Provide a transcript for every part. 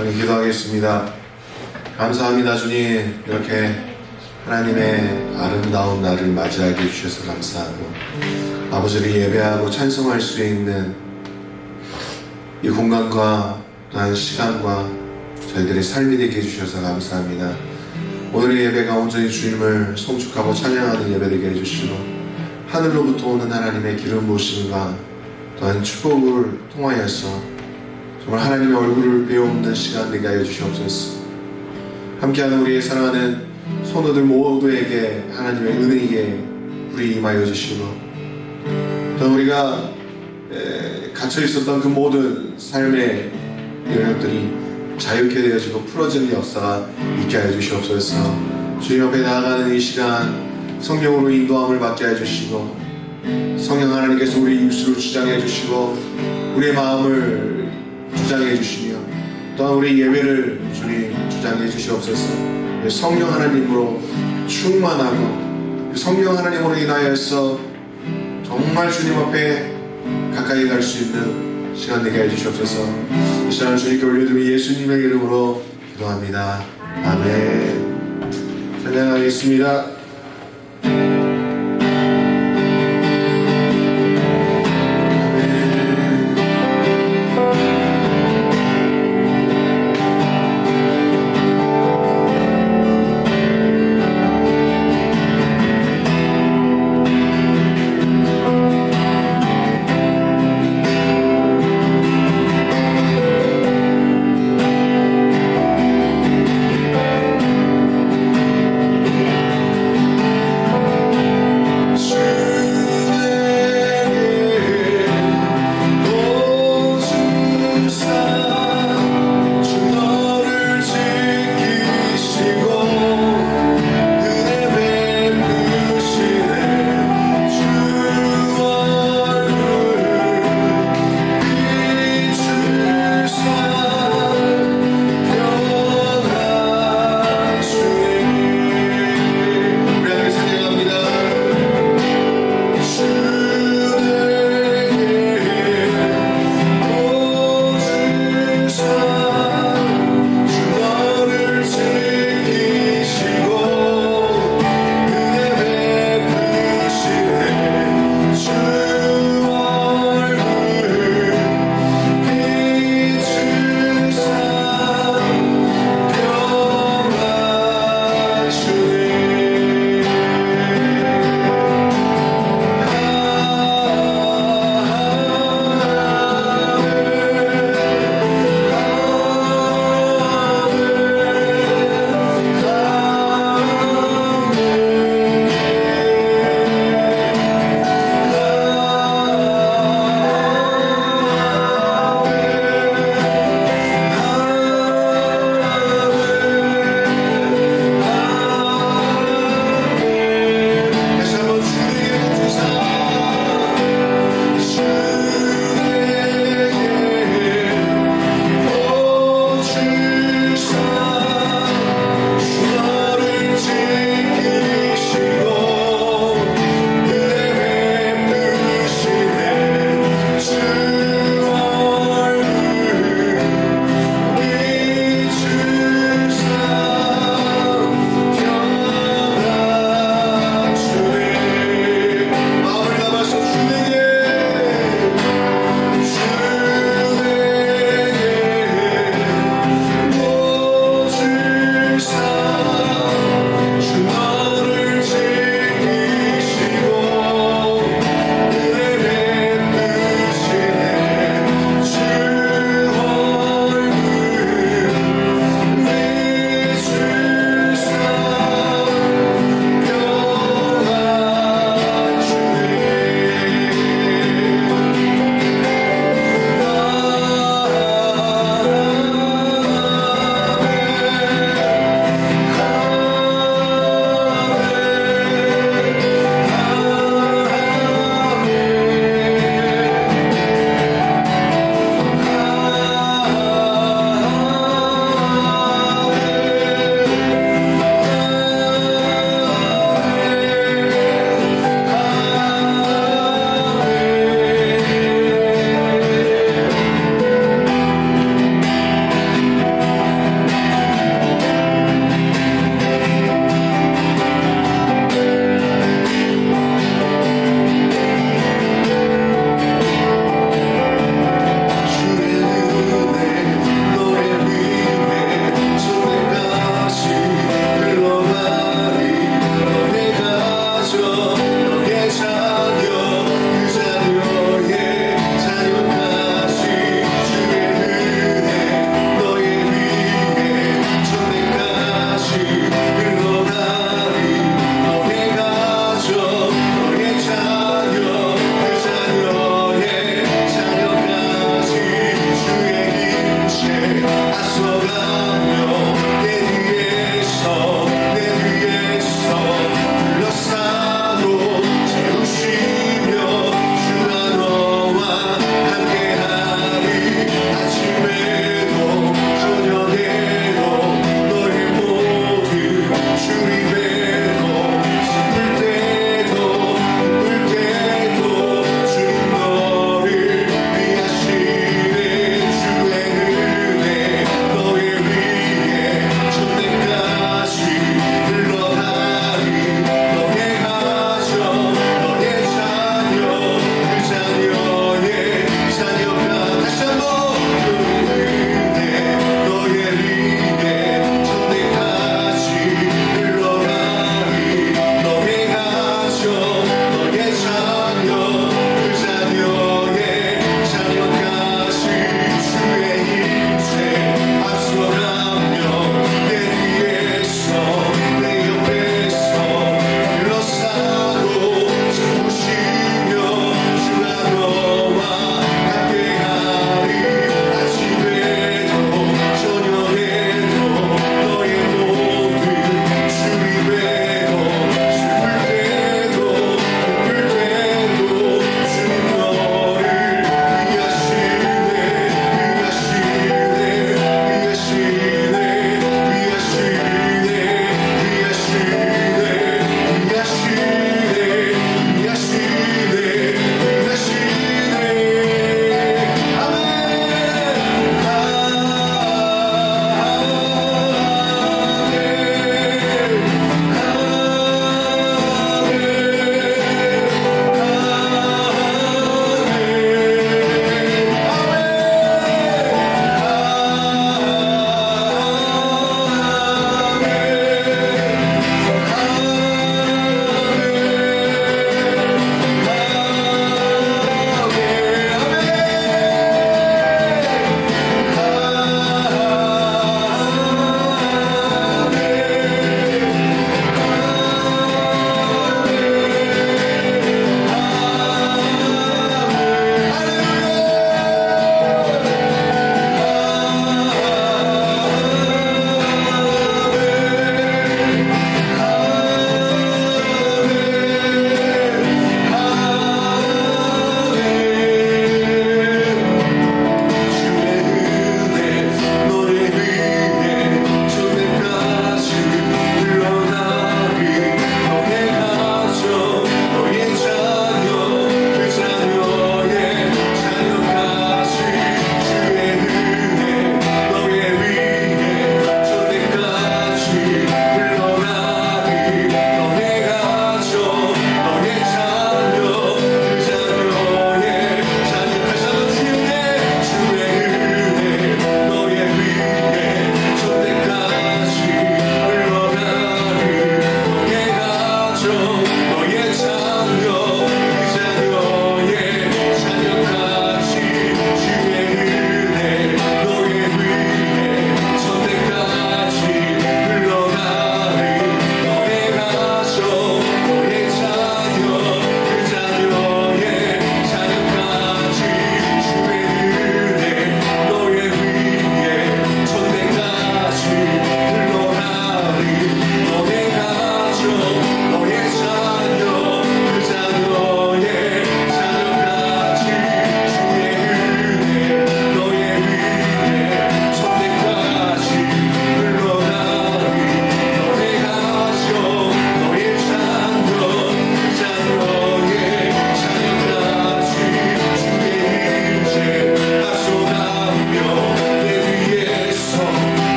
함께 기도하겠습니다. 감사합니다. 주님, 이렇게 하나님의 아름다운 날을 맞이하게 해주셔서 감사하고, 아버지를 예배하고 찬송할 수 있는 이 공간과 또한 시간과 저희들의 삶이 되게 해주셔서 감사합니다. 오늘의 예배가 온전히 주님을 송축하고 찬양하는 예배 되게 해주시고, 하늘로부터 오는 하나님의 기름 부으심과 또한 축복을 통하여서 정말 하나님의 얼굴을 배우는 시간 되게 하여 주시옵소서. 함께하는 우리의 사랑하는 성도들 모두에게 하나님의 은혜에 우리 임하여 주시고, 또 우리가 갇혀 있었던 그 모든 삶의 영역들이 자유케 되어지고 풀어지는 역사가 있게 하여 주시옵소서. 주님 앞에 나아가는 이 시간 성령으로 인도함을 받게 해 주시고, 성령 하나님께서 우리 입술을 주장해 주시고 우리의 마음을 주장해 주시며, 또한 우리 예배를 주님 주장해 주시옵소서. 성령 하나님으로 충만하고 성령 하나님으로 인하여서 정말 주님 앞에 가까이 갈 수 있는 시간 되게 해주시옵소서. 이 시간을 주님께 올려드리며 예수님의 이름으로 기도합니다. 아멘. 찬양하겠습니다.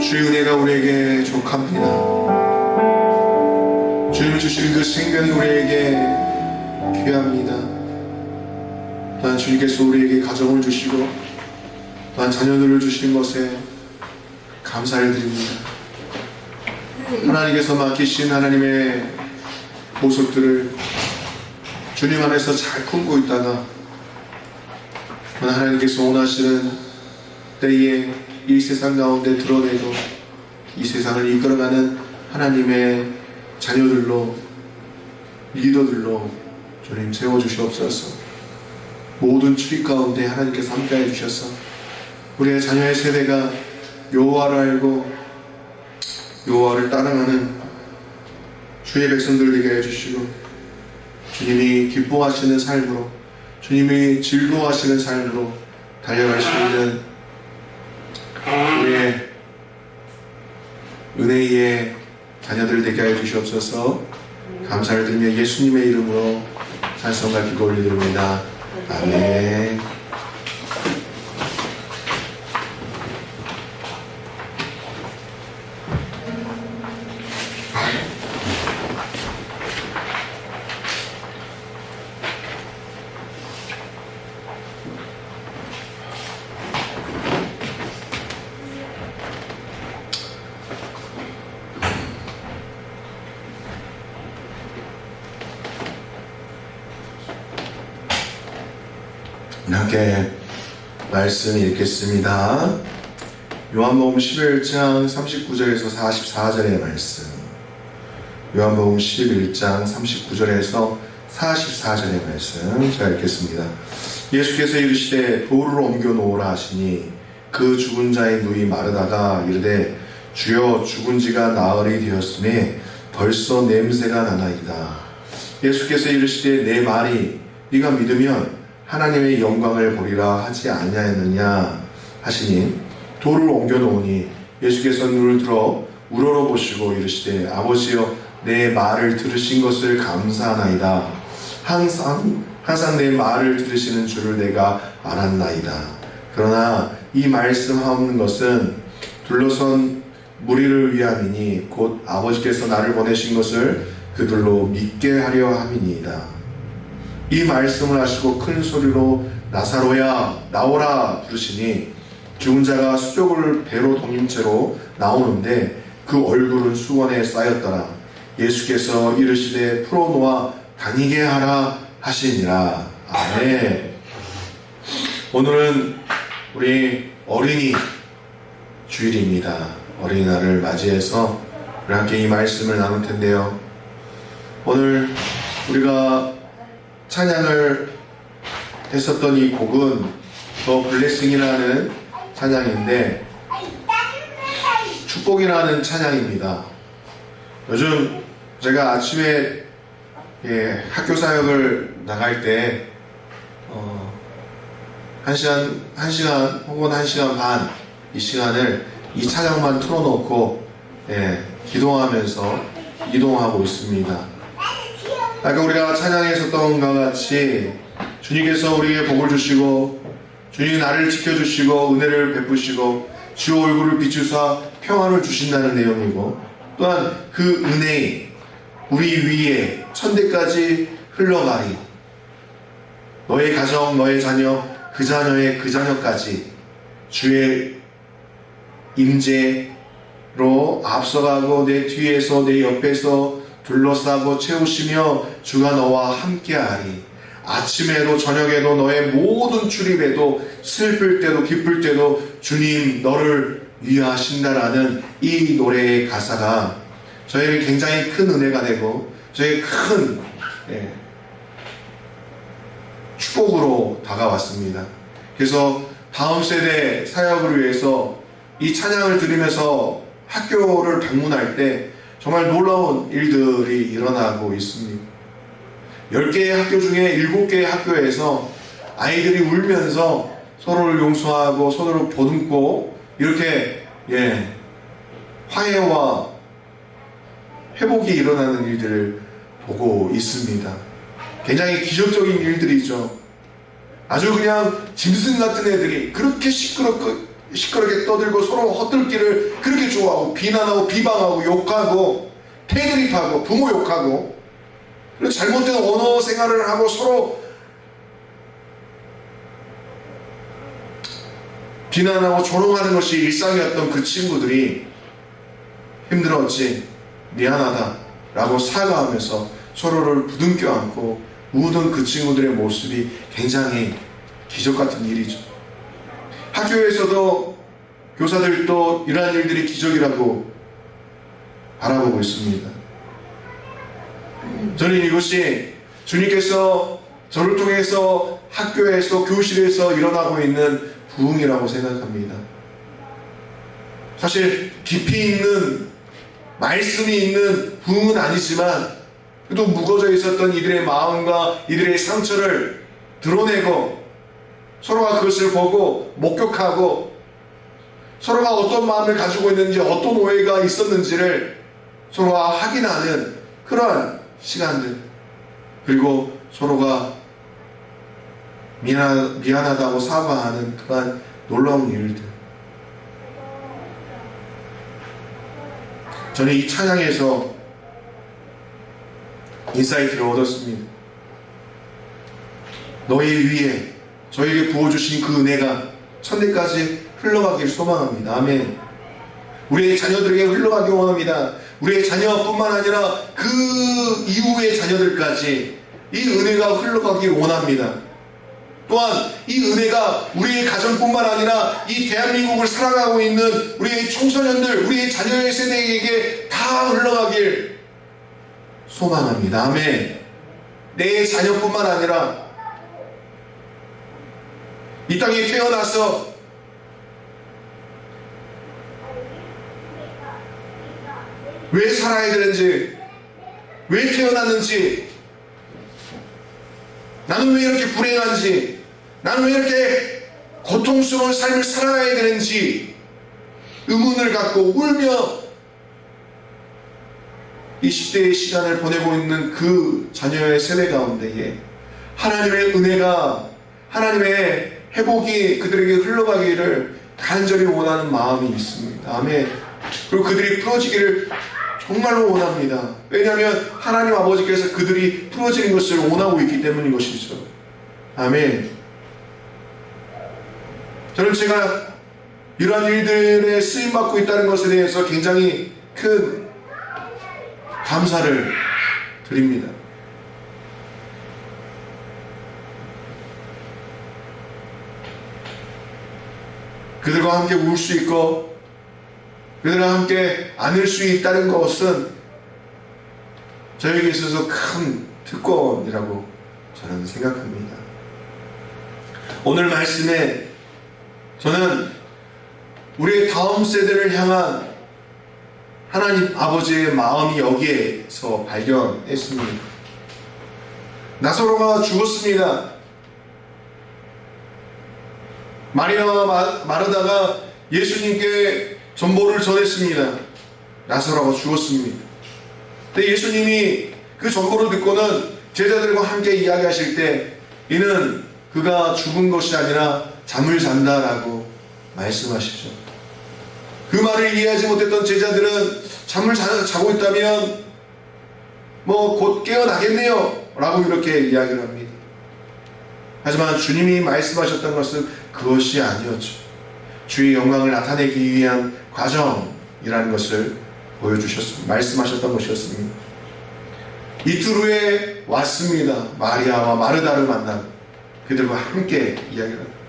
주의 은혜가 우리에게 족합니다. 주님이 주시는 그 생명이 우리에게 귀합니다. 또한 주님께서 우리에게 가정을 주시고 또한 자녀들을 주신 것에 감사를 드립니다. 하나님께서 맡기신 하나님의 모습들을 주님 안에서 잘 품고 있다가 하나님께서 원하시는 때에 이 세상 가운데 드러내고 이 세상을 이끌어가는 하나님의 자녀들로, 리더들로 주님 세워주시옵소서. 모든 출입 가운데 하나님께서 함께해 주셔서 우리의 자녀의 세대가 여호와를 알고 여호와를 따라가는 주의 백성들 되게 해주시고, 주님이 기뻐하시는 삶으로, 주님이 즐거워하시는 삶으로 달려갈 수 있는 우리의 은혜의 자녀들 되게 하여 주시옵소서. 감사를 드리며 예수님의 이름으로 찬송과 기도 올리드립니다. 아멘. 함께 말씀 읽겠습니다. 요한복음 11장 39절에서 44절의 말씀. 요한복음 11장 39절에서 44절의 말씀 제가 읽겠습니다. 예수께서 이르시되 돌을 옮겨 놓으라 하시니 그 죽은 자의 누이 마르다가 이르되 주여 죽은 지가 나흘이 되었음에 벌써 냄새가 나나이다. 예수께서 이르시되 내 말이 네가 믿으면 하나님의 영광을 보리라 하지 아니하였느냐 하시니 돌을 옮겨 놓으니 예수께서 눈을 들어 우러러 보시고 이르시되 아버지여 내 말을 들으신 것을 감사하나이다. 항상 내 말을 들으시는 줄을 내가 알았나이다. 그러나 이 말씀하는 것은 둘러선 무리를 위함이니 곧 아버지께서 나를 보내신 것을 그들로 믿게 하려 함이니이다. 이 말씀을 하시고 큰 소리로 나사로야 나오라 부르시니 죽은 자가 수족을 배로 동인 채로 나오는데 그 얼굴은 수건에 쌓였더라. 예수께서 이르시되 풀어놓아 다니게 하라 하시니라. 아멘. 오늘은 우리 어린이 주일입니다. 어린이날을 맞이해서 우리 함께 이 말씀을 나눌 텐데요. 오늘 우리가 찬양을 했었던 이 곡은 더 블레싱이라는 찬양인데 축복이라는 찬양입니다. 요즘 제가 아침에 학교 사역을 나갈 때 1시간 혹은 1시간 반 이 시간을 이 찬양만 틀어놓고 기도하면서 이동하고 있습니다. 아까 우리가 찬양했었던 것과 같이 주님께서 우리에게 복을 주시고 주님이 나를 지켜주시고 은혜를 베푸시고 주 얼굴을 비추사 평안을 주신다는 내용이고, 또한 그 은혜이 우리 위에 천대까지 흘러가리. 너의 가정, 너의 자녀, 그 자녀의 그 자녀까지 주의 임재로 앞서가고 내 뒤에서 내 옆에서 둘러싸고 채우시며 주가 너와 함께하리. 아침에도 저녁에도 너의 모든 출입에도 슬플 때도 기쁠 때도 주님 너를 위하신다라는 이 노래의 가사가 저에게 굉장히 큰 은혜가 되고 저에게 큰 축복으로 다가왔습니다. 그래서 다음 세대 사역을 위해서 이 찬양을 들으면서 학교를 방문할 때 정말 놀라운 일들이 일어나고 있습니다. 10개의 학교 중에 7개의 학교에서 아이들이 울면서 서로를 용서하고 서로를 보듬고 이렇게 화해와 회복이 일어나는 일들을 보고 있습니다. 굉장히 기적적인 일들이죠. 아주 그냥 짐승 같은 애들이 그렇게 시끄럽고 시끄럽게 떠들고 서로 헛들기를 그렇게 좋아하고 비난하고 비방하고 욕하고 패드립하고 부모 욕하고 그리고 잘못된 언어 생활을 하고 서로 비난하고 조롱하는 것이 일상이었던 그 친구들이 힘들었지 미안하다 라고 사과하면서 서로를 부둥켜 안고 우는 그 친구들의 모습이 굉장히 기적 같은 일이죠. 학교에서도 교사들도 이러한 일들이 기적이라고 바라보고 있습니다. 저는 이것이 주님께서 저를 통해서 학교에서 교실에서 일어나고 있는 부흥이라고 생각합니다. 사실 깊이 있는 말씀이 있는 부흥은 아니지만 또 묵어져 있었던 이들의 마음과 이들의 상처를 드러내고 서로가 그것을 보고 목격하고 서로가 어떤 마음을 가지고 있는지 어떤 오해가 있었는지를 서로가 확인하는 그러한 시간들, 그리고 서로가 미안하다고 사과하는 그러한 놀라운 일들. 저는 이 찬양에서 인사이트를 얻었습니다. 너희 위에 저에게 부어주신 그 은혜가 천대까지 흘러가길 소망합니다. 아멘. 우리의 자녀들에게 흘러가길 원합니다. 우리의 자녀뿐만 아니라 그 이후의 자녀들까지 이 은혜가 흘러가길 원합니다. 또한 이 은혜가 우리의 가정뿐만 아니라 이 대한민국을 살아가고 있는 우리의 청소년들, 우리의 자녀의 세대에게 다 흘러가길 소망합니다. 아멘. 내 자녀뿐만 아니라 이 땅에 태어나서 왜 살아야 되는지, 왜 태어났는지, 나는 왜 이렇게 불행한지, 나는 왜 이렇게 고통스러운 삶을 살아가야 되는지 의문을 갖고 울며 20대의 시간을 보내고 있는 그 자녀의 세대 가운데에 하나님의 은혜가, 하나님의 회복이 그들에게 흘러가기를 간절히 원하는 마음이 있습니다. 아멘. 그리고 그들이 풀어지기를 정말로 원합니다. 왜냐하면 하나님 아버지께서 그들이 풀어지는 것을 원하고 있기 때문인 것이죠. 아멘. 저는 제가 이러한 일들에 쓰임받고 있다는 것에 대해서 굉장히 큰 감사를 드립니다. 그들과 함께 울 수 있고 그들과 함께 안을 수 있다는 것은 저에게 있어서 큰 특권이라고 저는 생각합니다. 오늘 말씀에 저는 우리의 다음 세대를 향한 하나님 아버지의 마음이 여기에서 발견했습니다. 나사로가 죽었습니다. 마리아와 마르다가 예수님께 전보를 전했습니다. 나사로가 죽었습니다. 근데 예수님이 그 전보를 듣고는 제자들과 함께 이야기하실 때 이는 그가 죽은 것이 아니라 잠을 잔다라고 말씀하시죠. 그 말을 이해하지 못했던 제자들은 잠을 자고 있다면 곧 깨어나겠네요 라고 이렇게 이야기를 합니다. 하지만 주님이 말씀하셨던 것은 그것이 아니었죠. 주의 영광을 나타내기 위한 과정이라는 것을 보여주셨습니다. 말씀하셨던 것이었습니다. 이틀 후에 왔습니다. 마리아와 마르다를 만나고 그들과 함께 이야기를 합니다.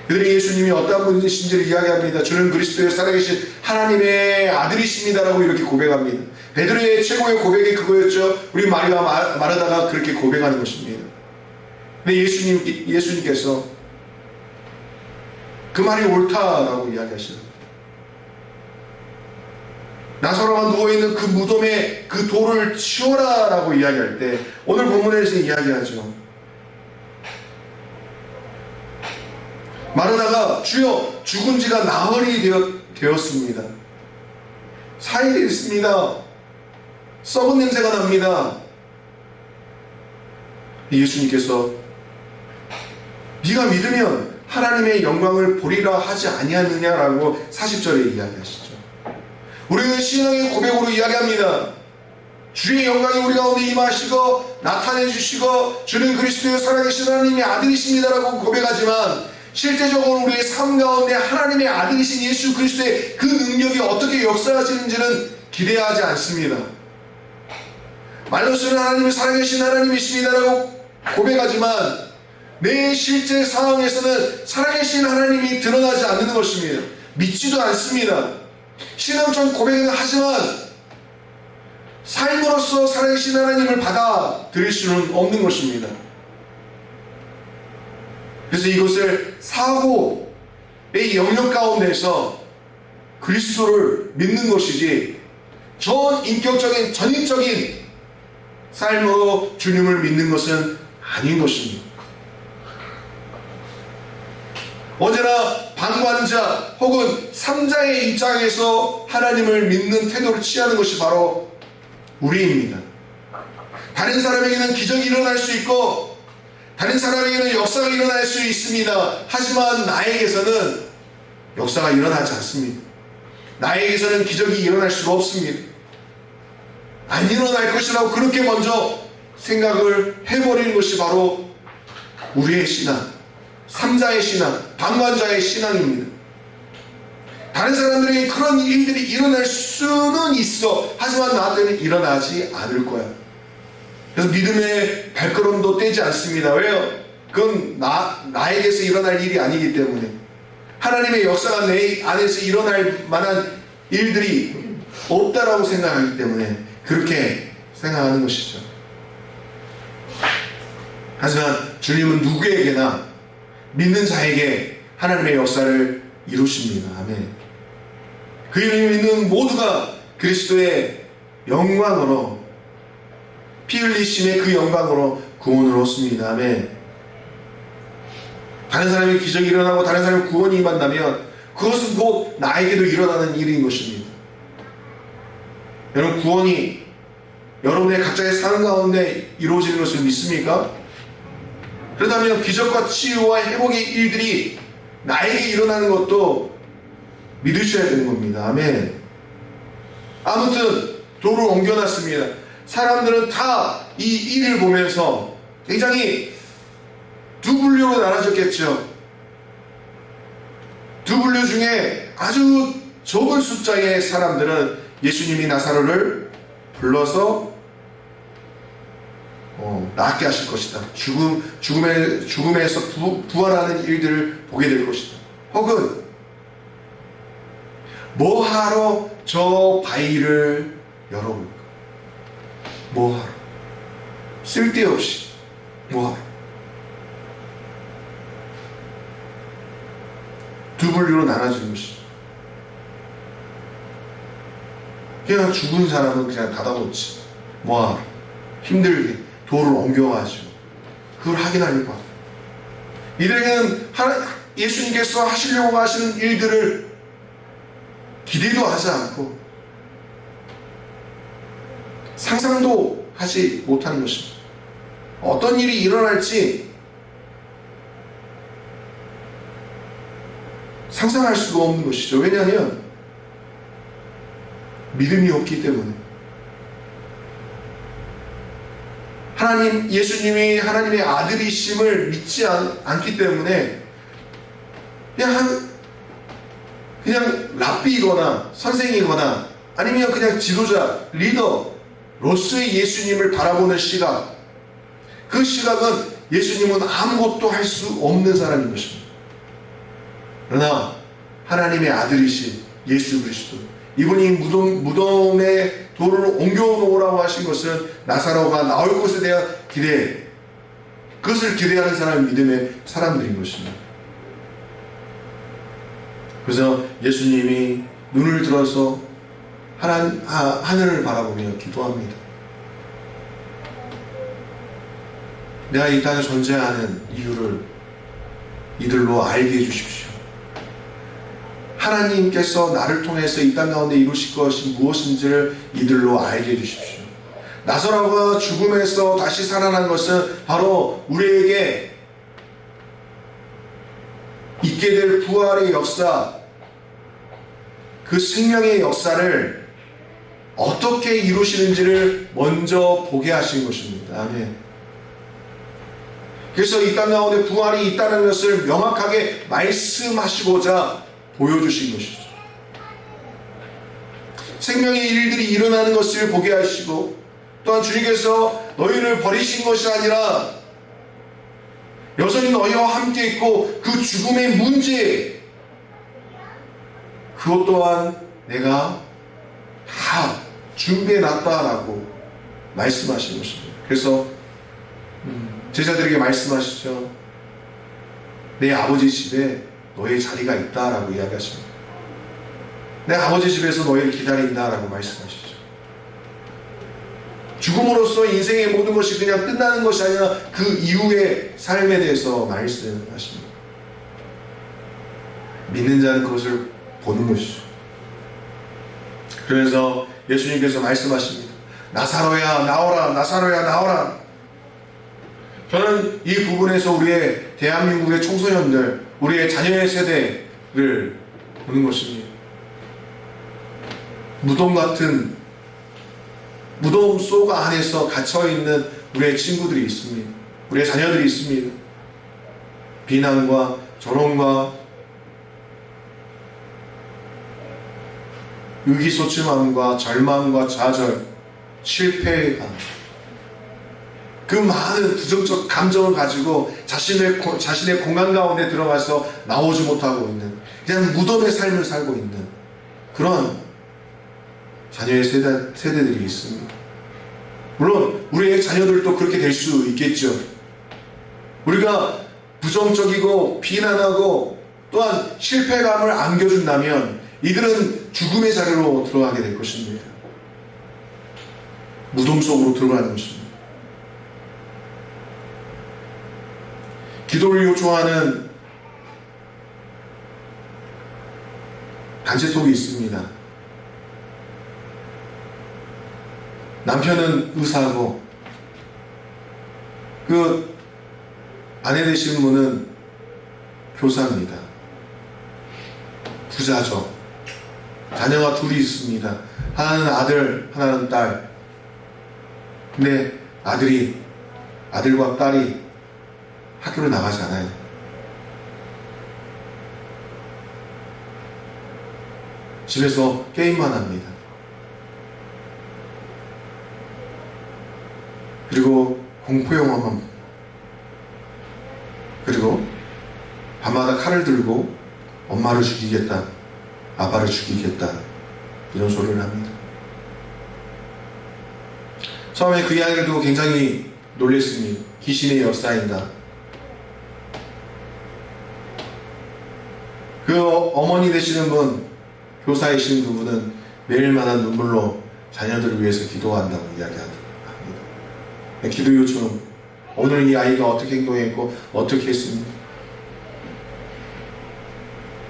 그들이 예수님이 어떠한 분이신지를 이야기합니다. 주는 그리스도의 살아계신 하나님의 아들이십니다라고 이렇게 고백합니다. 베드로의 최고의 고백이 그거였죠. 우리 마리아와 마르다가 그렇게 고백하는 것입니다. 근데 예수님께서 그 말이 옳다라고 이야기하시는 나사로가 누워있는 그 무덤에 그 돌을 치워라 라고 이야기할 때 오늘 본문에서 이야기하죠. 마르다가 주여 죽은 지가 나흘이 되었습니다. 4일이 있습니다. 썩은 냄새가 납니다. 예수님께서 네가 믿으면 하나님의 영광을 보리라 하지 아니하느냐라고 40절에 이야기하시죠. 우리는 신앙의 고백으로 이야기합니다. 주의 영광이 우리 가운데 임하시고 나타내 주시고 주는 그리스도의 살아계신 하나님의 아들이십니다라고 고백하지만 실제적으로 우리의 삶 가운데 하나님의 아들이신 예수 그리스도의 그 능력이 어떻게 역사하시는지는 기대하지 않습니다. 말로서는 하나님이 살아계신 하나님이십니다라고 고백하지만 내 실제 상황에서는 살아계신 하나님이 드러나지 않는 것입니다. 믿지도 않습니다. 신앙적 고백은 하지만 삶으로서 살아계신 하나님을 받아들일 수는 없는 것입니다. 그래서 이것을 사고의 영역 가운데서 그리스도를 믿는 것이지 전인격적인 전인적인 삶으로 주님을 믿는 것은 아닌 것입니다. 언제나 방관자 혹은 삼자의 입장에서 하나님을 믿는 태도를 취하는 것이 바로 우리입니다. 다른 사람에게는 기적이 일어날 수 있고 다른 사람에게는 역사가 일어날 수 있습니다. 하지만 나에게서는 역사가 일어나지 않습니다. 나에게서는 기적이 일어날 수가 없습니다. 안 일어날 것이라고 그렇게 먼저 생각을 해버리는 것이 바로 우리의 신앙, 삼자의 신앙, 방관자의 신앙입니다. 다른 사람들에게 그런 일들이 일어날 수는 있어. 하지만 나한테는 일어나지 않을 거야. 그래서 믿음의 발걸음도 떼지 않습니다. 왜요? 그건 나에게서 일어날 일이 아니기 때문에. 하나님의 역사가 내 안에서 일어날 만한 일들이 없다라고 생각하기 때문에 그렇게 생각하는 것이죠. 하지만 주님은 누구에게나 믿는 자에게 하나님의 역사를 이루십니다. 아멘. 그 이름을 믿는 모두가 그리스도의 영광으로 피 흘리심의 그 영광으로 구원을 얻습니다. 아멘. 다른 사람의 기적이 일어나고 다른 사람의 구원이 임한다면 그것은 곧 나에게도 일어나는 일인 것입니다. 여러분, 구원이 여러분의 각자의 삶 가운데 이루어지는 것을 믿습니까? 그렇다면 기적과 치유와 회복의 일들이 나에게 일어나는 것도 믿으셔야 되는 겁니다. 아멘. 아무튼 돌을 옮겨놨습니다. 사람들은 다 이 일을 보면서 굉장히 두 분류로 나눠졌겠죠. 두 분류 중에 아주 적은 숫자의 사람들은 예수님이 나사로를 불러서 낫게 하실 것이다. 죽음에서 부활하는 일들을 보게 될 것이다. 혹은 뭐하러 저 바위를 열어볼까? 뭐하러? 쓸데없이 뭐하러? 두 분류로 나눠지는 것이죠. 그냥 죽은 사람은 그냥 닫아놓지. 뭐하러? 힘들게 돌을 옮겨가지고 그걸 확인하려고 합니다. 이들에게는 예수님께서 하시려고 하시는 일들을 기대도 하지 않고 상상도 하지 못하는 것입니다. 어떤 일이 일어날지 상상할 수가 없는 것이죠. 왜냐하면 믿음이 없기 때문에. 예수님이 하나님의 아들이심을 믿지 않기 때문에 그냥 랍비이거나 선생이거나 아니면 그냥 지도자, 리더로서의 예수님을 바라보는 시각, 그 시각은 예수님은 아무것도 할 수 없는 사람인 것입니다. 그러나 하나님의 아들이신 예수 그리스도, 이분이 무덤에 돌을 옮겨놓으라고 하신 것은 나사로가 나올 것에 대한 기대, 그것을 기대하는 사람이 믿음의 사람들인 것입니다. 그래서 예수님이 눈을 들어서 하늘을 바라보며 기도합니다. 내가 이 땅에 존재하는 이유를 이들로 알게 해주십시오. 하나님께서 나를 통해서 이 땅 가운데 이루실 것이 무엇인지를 이들로 알게 해주십시오. 나사로가 죽음에서 다시 살아난 것은 바로 우리에게 있게 될 부활의 역사, 그 생명의 역사를 어떻게 이루시는지를 먼저 보게 하신 것입니다. 아멘. 그래서 이 땅 가운데 부활이 있다는 것을 명확하게 말씀하시고자 보여주신 것이죠. 생명의 일들이 일어나는 것을 보게 하시고, 또한 주님께서 너희를 버리신 것이 아니라 여전히 너희와 함께 있고 그 죽음의 문제, 그것 또한 내가 다 준비해 놨다라고 말씀하신 것입니다. 그래서 제자들에게 말씀하시죠. 내 아버지 집에 너의 자리가 있다라고 이야기하십니다. 내 아버지 집에서 너희를 기다린다라고 말씀하시죠. 죽음으로써 인생의 모든 것이 그냥 끝나는 것이 아니라 그 이후의 삶에 대해서 말씀하십니다. 믿는 자는 그것을 보는 것이죠. 그래서 예수님께서 말씀하십니다. 나사로야 나오라, 나사로야 나오라. 저는 이 부분에서 우리의 대한민국의 청소년들, 우리의 자녀의 세대를 보는 것입니다. 무덤 같은, 무덤 속 안에서 갇혀있는 우리의 친구들이 있습니다. 우리의 자녀들이 있습니다. 비난과 조롱과 의기소침함과 절망과 좌절, 실패감, 그 많은 부정적 감정을 가지고 자신의 공간 가운데 들어가서 나오지 못하고 있는, 그냥 무덤의 삶을 살고 있는 그런 자녀의 세대들이 있습니다. 물론 우리의 자녀들도 그렇게 될 수 있겠죠. 우리가 부정적이고 비난하고 또한 실패감을 안겨준다면 이들은 죽음의 자리로 들어가게 될 것입니다. 무덤 속으로 들어가는 것입니다. 기도를 요청하는 단체톡이 있습니다. 남편은 의사고 그 아내 되신 분은 교사입니다. 부자죠. 자녀가 둘이 있습니다. 하나는 아들, 하나는 딸. 근데 아들과 딸이 학교를 나가지 않아요. 집에서 게임만 합니다. 그리고 공포영화만, 그리고 밤마다 칼을 들고 엄마를 죽이겠다, 아빠를 죽이겠다, 이런 소리를 합니다. 처음에 그 이야기를 듣고 굉장히 놀랐습니다. 귀신의 역사인가. 그 어머니 되시는 분, 교사이신 그분은 매일마다 눈물로 자녀들을 위해서 기도한다고 이야기합니다. 기도 요청, 오늘 이 아이가 어떻게 행동했고 어떻게 했습니까?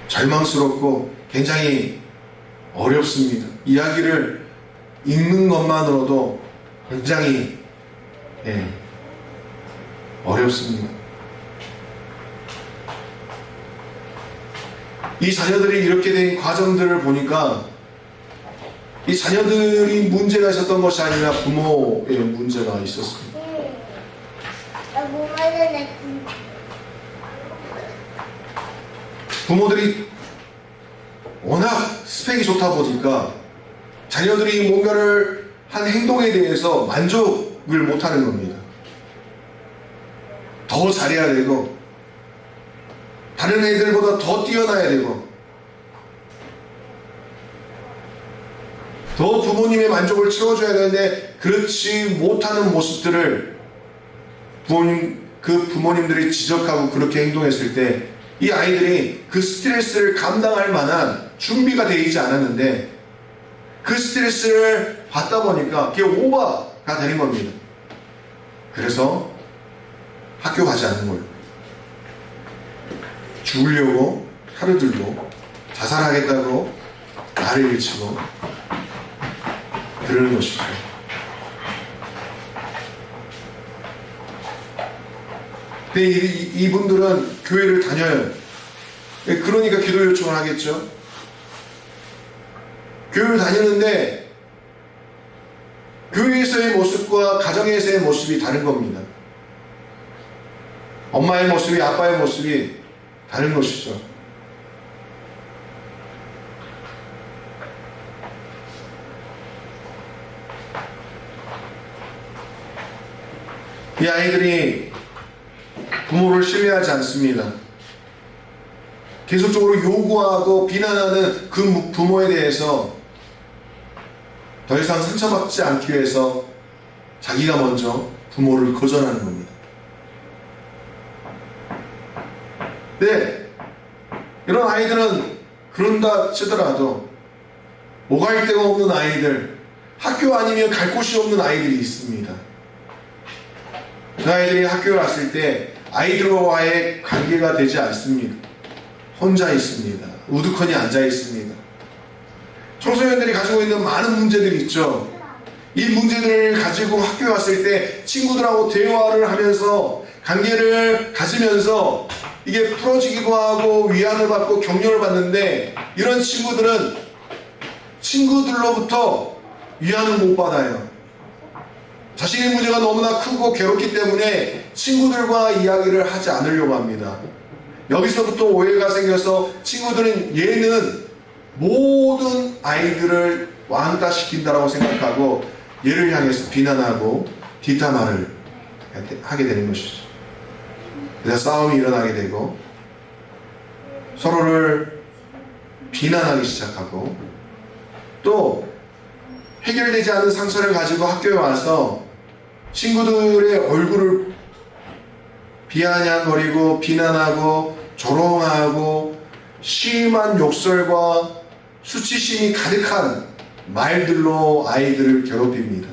절망스럽고 굉장히 어렵습니다. 이야기를 읽는 것만으로도 굉장히 어렵습니다. 이 자녀들이 이렇게 된 과정들을 보니까 이 자녀들이 문제가 있었던 것이 아니라 부모의 문제가 있었습니다. 부모들이 워낙 스펙이 좋다 보니까 자녀들이 뭔가를 한 행동에 대해서 만족을 못하는 겁니다. 더 잘해야 되고 다른 애들보다 더 뛰어나야 되고 더 부모님의 만족을 채워줘야 되는데 그렇지 못하는 모습들을 그 부모님들이 지적하고 그렇게 행동했을 때 이 아이들이 그 스트레스를 감당할 만한 준비가 되어 있지 않았는데 그 스트레스를 받다 보니까 그게 오버가 되는 겁니다. 그래서 학교 가지 않는 거예요. 죽으려고 칼을 들고 자살하겠다고 나를 일치고 그러는 것이죠. 근데 이분들은 교회를 다녀요. 그러니까 기도 요청을 하겠죠. 교회를 다니는데 교회에서의 모습과 가정에서의 모습이 다른 겁니다. 엄마의 모습이 아빠의 모습이 다른 것이죠. 이 아이들이 부모를 신뢰하지 않습니다. 계속적으로 요구하고 비난하는 그 부모에 대해서 더 이상 상처받지 않기 위해서 자기가 먼저 부모를 거절하는 겁니다. 네, 이런 아이들은 그런다 치더라도 오갈 데가 없는 아이들, 학교 아니면 갈 곳이 없는 아이들이 있습니다. 그 아이들이 학교에 왔을 때 아이들과의 관계가 되지 않습니다. 혼자 있습니다. 우두커니 앉아 있습니다. 청소년들이 가지고 있는 많은 문제들이 있죠. 이 문제들을 가지고 학교에 왔을 때 친구들하고 대화를 하면서 관계를 가지면서 이게 풀어지기도 하고 위안을 받고 격려를 받는데, 이런 친구들은 친구들로부터 위안을 못 받아요. 자신의 문제가 너무나 크고 괴롭기 때문에 친구들과 이야기를 하지 않으려고 합니다. 여기서부터 오해가 생겨서 친구들은 얘는 모든 아이들을 왕따시킨다라고 생각하고 얘를 향해서 비난하고 뒷담화를 하게 되는 것이죠. 그래서 싸움이 일어나게 되고 서로를 비난하기 시작하고, 또 해결되지 않은 상처를 가지고 학교에 와서 친구들의 얼굴을 비아냥거리고 비난하고 조롱하고 심한 욕설과 수치심이 가득한 말들로 아이들을 괴롭힙니다.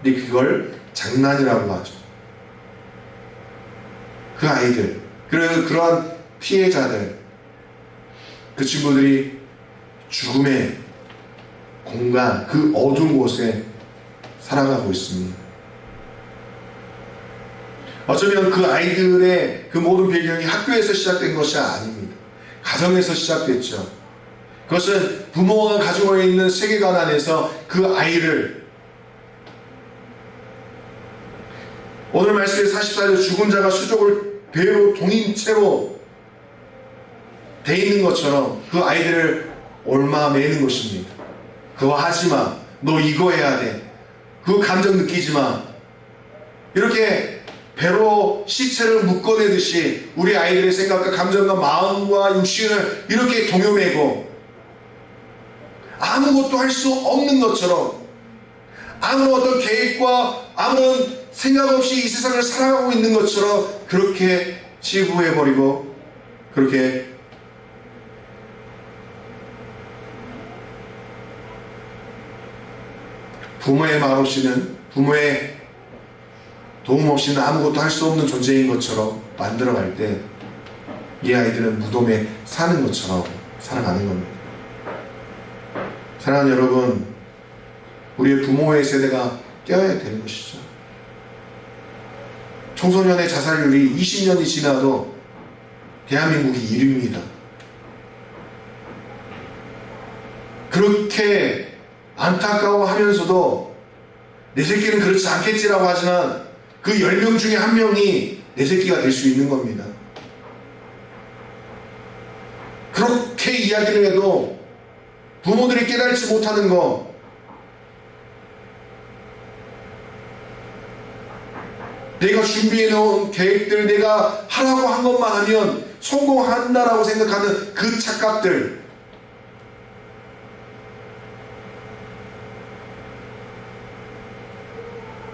근데 그걸 장난이라고 하죠. 그 아이들, 그러한 피해자들, 그 친구들이 죽음의 공간, 그 어두운 곳에 살아가고 있습니다. 어쩌면 그 아이들의 그 모든 배경이 학교에서 시작된 것이 아닙니다. 가정에서 시작됐죠. 그것은 부모가 가지고 있는 세계관 안에서 그 아이를, 오늘 말씀에 44절 죽은 자가 수족을 배로 동인 채로 돼 있는 것처럼 그 아이들을 옮아매는 것입니다. 그거 하지마, 너 이거 해야 돼, 그 감정 느끼지마, 이렇게 배로 시체를 묶어내듯이 우리 아이들의 생각과 감정과 마음과 육신을 이렇게 동요매고 아무것도 할 수 없는 것처럼, 아무런 어떤 계획과 아무런 생각 없이 이 세상을 살아가고 있는 것처럼 그렇게 치부해버리고, 그렇게 부모의 말 없이는, 부모의 도움 없이는 아무것도 할 수 없는 존재인 것처럼 만들어갈 때 이 아이들은 무덤에 사는 것처럼 살아가는 겁니다. 사랑하는 여러분, 우리의 부모의 세대가 깨어야 되는 것이죠. 청소년의 자살률이 20년이 지나도 대한민국이 1위입니다. 그렇게 안타까워하면서도 내 새끼는 그렇지 않겠지라고 하지만 그 10명 중에 1명이 내 새끼가 될 수 있는 겁니다. 그렇게 이야기를 해도 부모들이 깨달지 못하는 거, 내가 준비해 놓은 계획들, 내가 하라고 한 것만 하면 성공한다라고 생각하는 그 착각들,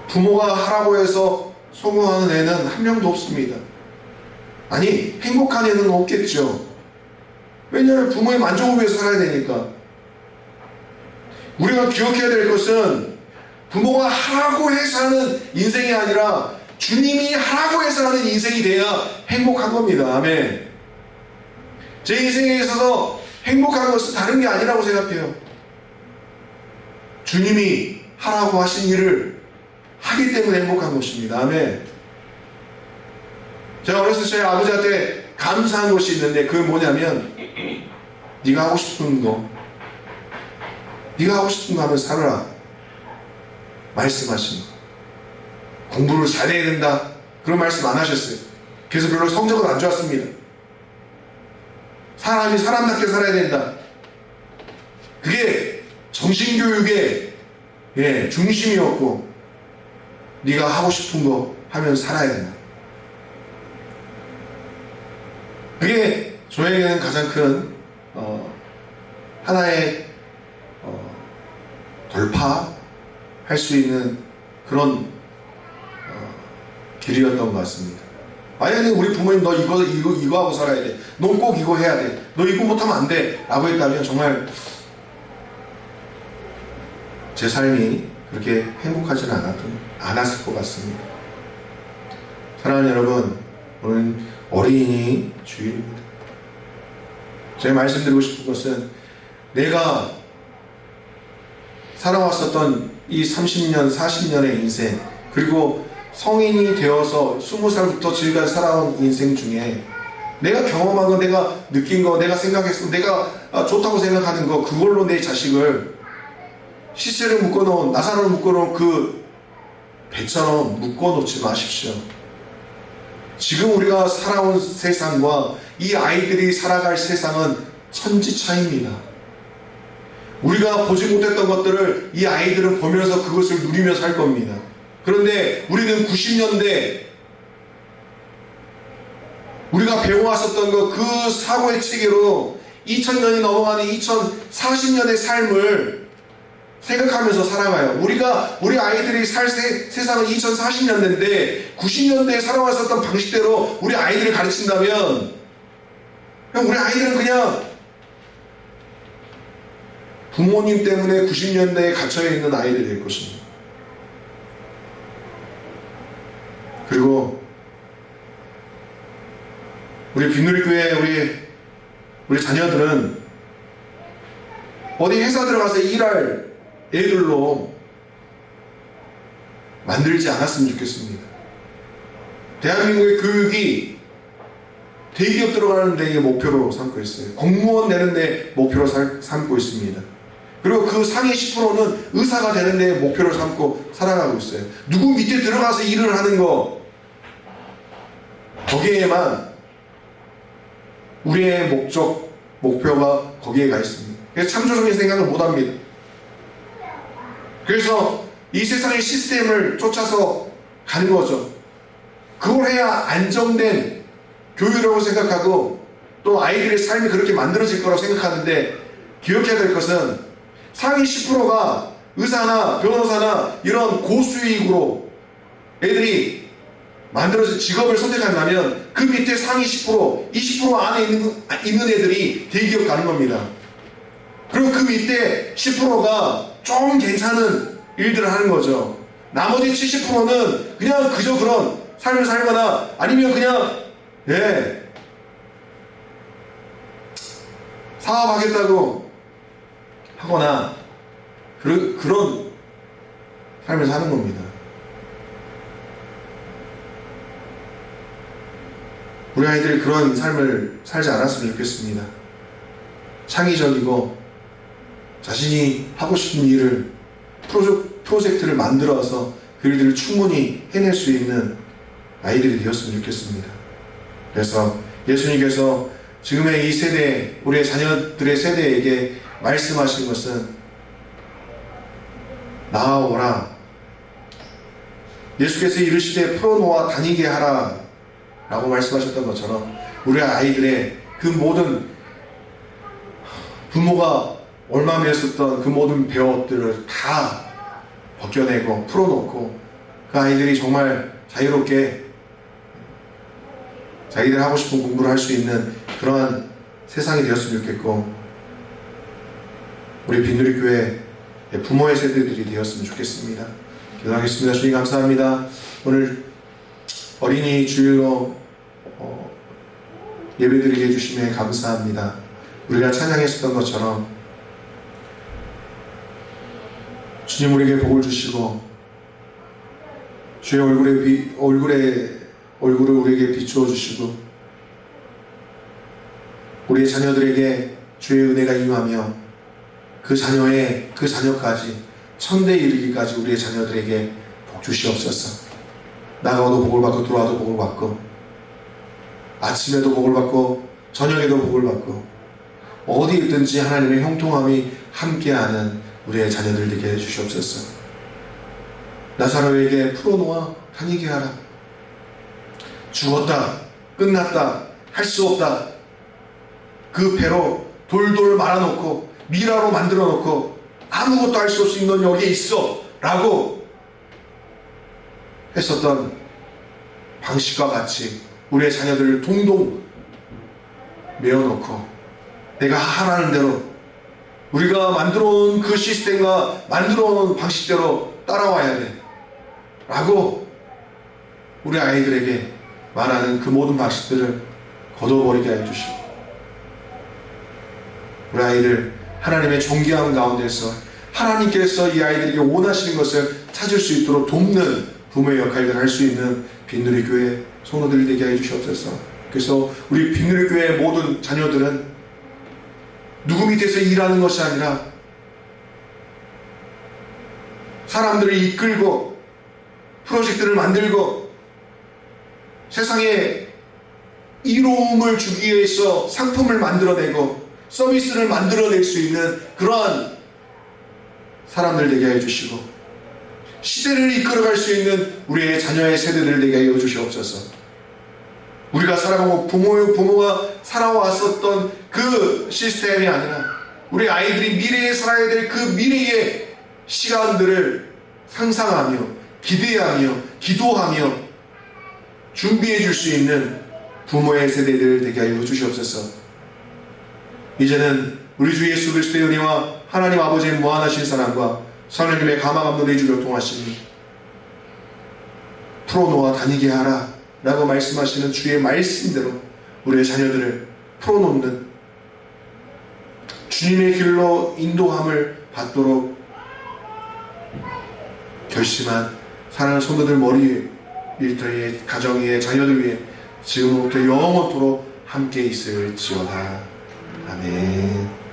부모가 하라고 해서 성공하는 애는 한 명도 없습니다. 아니, 행복한 애는 없겠죠. 왜냐하면 부모의 만족을 위해서 살아야 되니까. 우리가 기억해야 될 것은 부모가 하라고 해서 하는 인생이 아니라 주님이 하라고 해서 하는 인생이 돼야 행복한 겁니다. 아멘. 제 인생에 있어서 행복한 것은 다른 게 아니라고 생각해요. 주님이 하라고 하신 일을 하기 때문에 행복한 것입니다. 아멘. 제가 어렸을 때 저희 아버지한테 감사한 것이 있는데 그게 뭐냐면 네가 하고 싶은 거, 네가 하고 싶은 거 하면 살아라 말씀하신 거. 공부를 잘해야 된다 그런 말씀 안 하셨어요. 그래서 별로 성적은 안 좋았습니다. 사람이 사람답게 살아야 된다. 그게 정신교육의 중심이었고, 네가 하고 싶은 거 하면 살아야 된다. 그게 저에게는 가장 큰 하나의 돌파할 수 있는 그런 길이었던 것 같습니다. 만약에 우리 부모님 너 이거 하고 살아야 돼, 너 꼭 이거 해야 돼, 너 이거 못하면 안 돼 라고 했다면 정말 제 삶이 그렇게 행복하지는 않았을 것 같습니다. 사랑하는 여러분, 오늘 어린이 주일입니다. 제가 말씀드리고 싶은 것은 내가 살아왔었던 이 30년, 40년의 인생, 그리고 성인이 되어서 20살부터 지금까지 살아온 인생 중에 내가 경험한 거, 내가 느낀 거, 내가 생각했어, 내가 좋다고 생각하는 거, 그걸로 내 자식을 시체를 묶어놓은, 나사를 묶어놓은 그 배처럼 묶어놓지 마십시오. 지금 우리가 살아온 세상과 이 아이들이 살아갈 세상은 천지 차이입니다. 우리가 보지 못했던 것들을 이 아이들은 보면서 그것을 누리며 살 겁니다. 그런데 우리는 90년대 우리가 배워왔었던 그 사고의 체계로 2000년이 넘어가는 2040년의 삶을 생각하면서 살아가요. 우리 아이들이 살 세상은 2040년대인데 90년대에 살아왔었던 방식대로 우리 아이들을 가르친다면 우리 아이들은 그냥 부모님 때문에 90년대에 갇혀있는 아이들이 될 것입니다. 그리고 우리 빈누리교회 우리 자녀들은 어디 회사 들어가서 일할 애들로 만들지 않았으면 좋겠습니다. 대한민국의 교육이 대기업 들어가는 데의 목표로 삼고 있어요. 공무원 되는 데 목표로 삼고 있습니다. 그리고 그 상위 10%는 의사가 되는 데 목표를 삼고 살아가고 있어요. 누구 밑에 들어가서 일을 하는 거, 거기에만 우리의 목표가 거기에 가 있습니다. 그래서 창조적인 생각을 못합니다. 그래서 이 세상의 시스템을 쫓아서 가는 거죠. 그걸 해야 안정된 교육이라고 생각하고 또 아이들의 삶이 그렇게 만들어질 거라고 생각하는데, 기억해야 될 것은 상위 10%가 의사나 변호사나 이런 고수익으로 애들이 만들어진 직업을 선택한다면 그 밑에 상위 10%, 20% 안에 있는 애들이 대기업 가는 겁니다. 그리고 그 밑에 10%가 좀 괜찮은 일들을 하는 거죠. 나머지 70%는 그냥 그저 그런 삶을 살거나 아니면 그냥 사업하겠다고 하거나 그런 삶을 사는 겁니다. 우리 아이들이 그런 삶을 살지 않았으면 좋겠습니다. 창의적이고 자신이 하고 싶은 일을 프로젝트를 만들어서 그 일들을 충분히 해낼 수 있는 아이들이 되었으면 좋겠습니다. 그래서 예수님께서 지금의 이 세대, 우리의 자녀들의 세대에게 말씀하신 것은 나아오라. 예수께서 이르시되 풀어놓아 다니게 하라 라고 말씀하셨던 것처럼 우리 아이들의 그 모든 부모가 얼마매었었던 그 모든 배웠들을 다 벗겨내고 풀어놓고 그 아이들이 정말 자유롭게 자기들 하고 싶은 공부를 할 수 있는 그러한 세상이 되었으면 좋겠고, 우리 빈누리교회 부모의 세대들이 되었으면 좋겠습니다. 기도하겠습니다. 주님 감사합니다. 오늘 어린이 주일로 예배드리게 해주심에 감사합니다. 우리가 찬양했었던 것처럼 주님 우리에게 복을 주시고 주의 얼굴을 우리에게 비추어 주시고 우리의 자녀들에게 주의 은혜가 임하며 그 자녀까지 천대에 이르기까지 우리의 자녀들에게 복 주시옵소서. 나가도 복을 받고 들어와도 복을 받고 아침에도 복을 받고 저녁에도 복을 받고 어디 있든지 하나님의 형통함이 함께하는 우리의 자녀들 되게 해주시옵소서. 나사로에게 풀어놓아 다니게 하라. 죽었다, 끝났다, 할 수 없다, 그 배로 돌돌 말아놓고 미라로 만들어놓고 아무것도 할 수 없이 넌 여기에 있어 라고 했었던 방식과 같이 우리의 자녀들을 동동 메어놓고 내가 하라는 대로 우리가 만들어온 그 시스템과 만들어온 방식대로 따라와야 돼 라고 우리 아이들에게 말하는 그 모든 방식들을 거둬버리게 해주시고 우리 아이들 하나님의 존귀함 가운데서 하나님께서 이 아이들에게 원하시는 것을 찾을 수 있도록 돕는 부모의 역할들을 할 수 있는 빈누리 교회 성도들이 되게 해주시옵소서. 그래서 우리 빈누리 교회의 모든 자녀들은 누구 밑에서 일하는 것이 아니라 사람들을 이끌고 프로젝트를 만들고 세상에 이로움을 주기 위해서 상품을 만들어내고 서비스를 만들어낼 수 있는 그러한 사람들 되게 해주시고 시대를 이끌어갈 수 있는 우리의 자녀의 세대들 되게 하여 주시옵소서. 우리가 살아가고 부모가 살아왔었던 그 시스템이 아니라 우리 아이들이 미래에 살아야 될 그 미래의 시간들을 상상하며 기대하며 기도하며 준비해 줄 수 있는 부모의 세대들 되게 하여 주시옵소서. 이제는 우리 주 예수 그리스도의 은혜와 하나님 아버지의 무한하신 사랑과 성령님의 감화 감동의 주로 통하시니 풀어놓아 다니게 하라 라고 말씀하시는 주의 말씀대로 우리의 자녀들을 풀어놓는 주님의 길로 인도함을 받도록 결심한 사랑하는 성도들 머리 일터의 가정의 자녀들 위해 지금부터 영원토록 함께 있을지어다. 아멘.